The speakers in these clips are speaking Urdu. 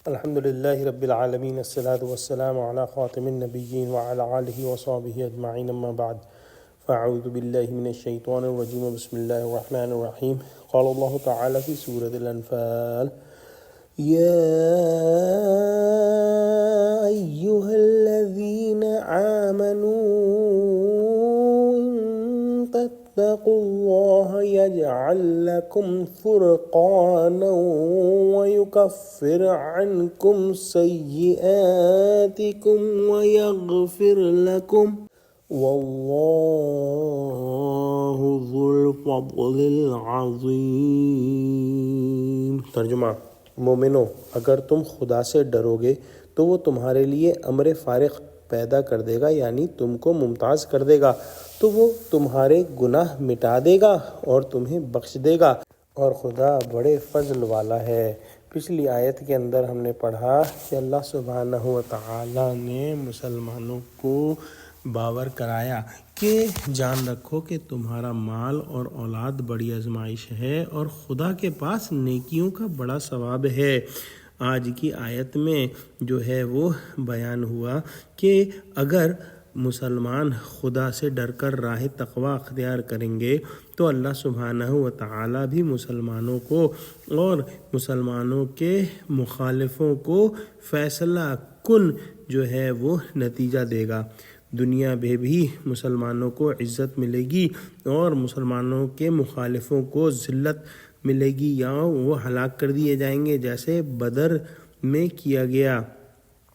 الحمد لله رب العالمين، الصلاة والسلام على خاتم النبيين وعلى آله وصحبه أجمعين، أما بعد فأعوذ بالله من الشيطان الرجيم، بسم الله الرحمن الرحيم. قال الله تعالى في سورة الأنفال: يا أيها الذين آمنوا إن تتقوا الله يجعل لكم فرقانا ويكفر عنكم سيئاتكم ويغفر لكم واللہ ذو الفضل العظیم۔ ترجمہ: مومنو، اگر تم خدا سے ڈرو گے تو وہ تمہارے لیے امر فارغ پیدا کر دے گا، یعنی تم کو ممتاز کر دے گا، تو وہ تمہارے گناہ مٹا دے گا اور تمہیں بخش دے گا، اور خدا بڑے فضل والا ہے۔ پچھلی آیت کے اندر ہم نے پڑھا کہ اللہ سبحانہ و تعالی نے مسلمانوں کو باور کرایا کہ جان رکھو کہ تمہارا مال اور اولاد بڑی آزمائش ہے اور خدا کے پاس نیکیوں کا بڑا ثواب ہے۔ آج کی آیت میں جو ہے وہ بیان ہوا کہ اگر مسلمان خدا سے ڈر کر راہ تقوی اختیار کریں گے تو اللہ سبحانہ و تعالی بھی مسلمانوں کو اور مسلمانوں کے مخالفوں کو فیصلہ کن جو ہے وہ نتیجہ دے گا۔ دنیا میں بھی مسلمانوں کو عزت ملے گی اور مسلمانوں کے مخالفوں کو ذلت ملے گی، یا وہ ہلاک کر دیے جائیں گے جیسے بدر میں کیا گیا،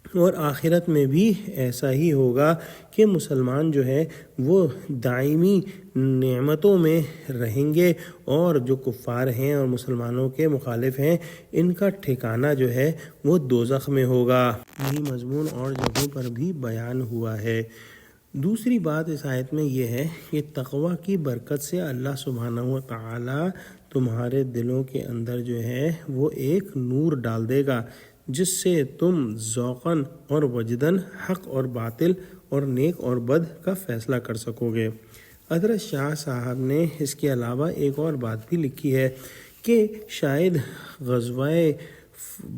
اور آخرت میں بھی ایسا ہی ہوگا کہ مسلمان جو ہے وہ دائمی نعمتوں میں رہیں گے، اور جو کفار ہیں اور مسلمانوں کے مخالف ہیں ان کا ٹھکانہ جو ہے وہ دوزخ میں ہوگا۔ یہی مضمون اور جگہوں پر بھی بیان ہوا ہے۔ دوسری بات اس آیت میں یہ ہے کہ تقوی کی برکت سے اللہ سبحانہ و تعالی تمہارے دلوں کے اندر جو ہے وہ ایک نور ڈال دے گا، جس سے تم ذوقاً اور وجداً حق اور باطل اور نیک اور بد کا فیصلہ کر سکو گے۔ حضرت شاہ صاحب نے اس کے علاوہ ایک اور بات بھی لکھی ہے کہ شاید غزوہ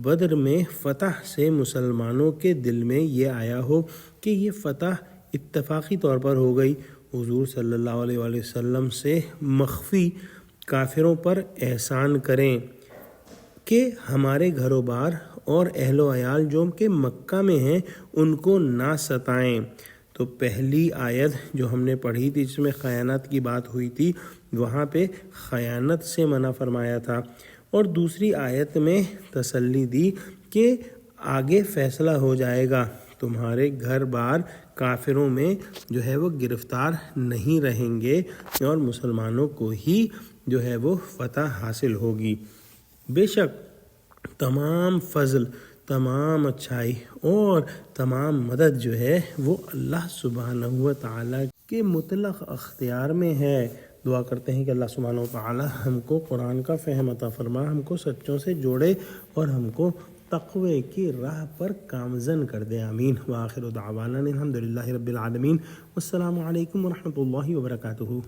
بدر میں فتح سے مسلمانوں کے دل میں یہ آیا ہو کہ یہ فتح اتفاقی طور پر ہو گئی، حضور صلی اللہ علیہ وآلہ وسلم سے مخفی کافروں پر احسان کریں کہ ہمارے گھر و بار اور اہل و عیال جو کہ مکہ میں ہیں ان کو نہ ستائیں۔ تو پہلی آیت جو ہم نے پڑھی تھی جس میں خیانت کی بات ہوئی تھی، وہاں پہ خیانت سے منع فرمایا تھا، اور دوسری آیت میں تسلی دی کہ آگے فیصلہ ہو جائے گا، تمہارے گھر بار کافروں میں جو ہے وہ گرفتار نہیں رہیں گے اور مسلمانوں کو ہی جو ہے وہ فتح حاصل ہوگی۔ بے شک تمام فضل، تمام اچھائی اور تمام مدد جو ہے وہ اللہ سبحانہ و تعالی کے مطلق اختیار میں ہے۔ دعا کرتے ہیں کہ اللہ سبحانہ و تعالی ہم کو قرآن کا فہم عطا فرما، ہم کو سچوں سے جوڑے اور ہم کو تقوی کی راہ پر کامزن کر دے، آمین۔ وآخر دعوانا الحمد للہ رب العالمین، والسلام علیکم ورحمۃ اللہ وبرکاتہ۔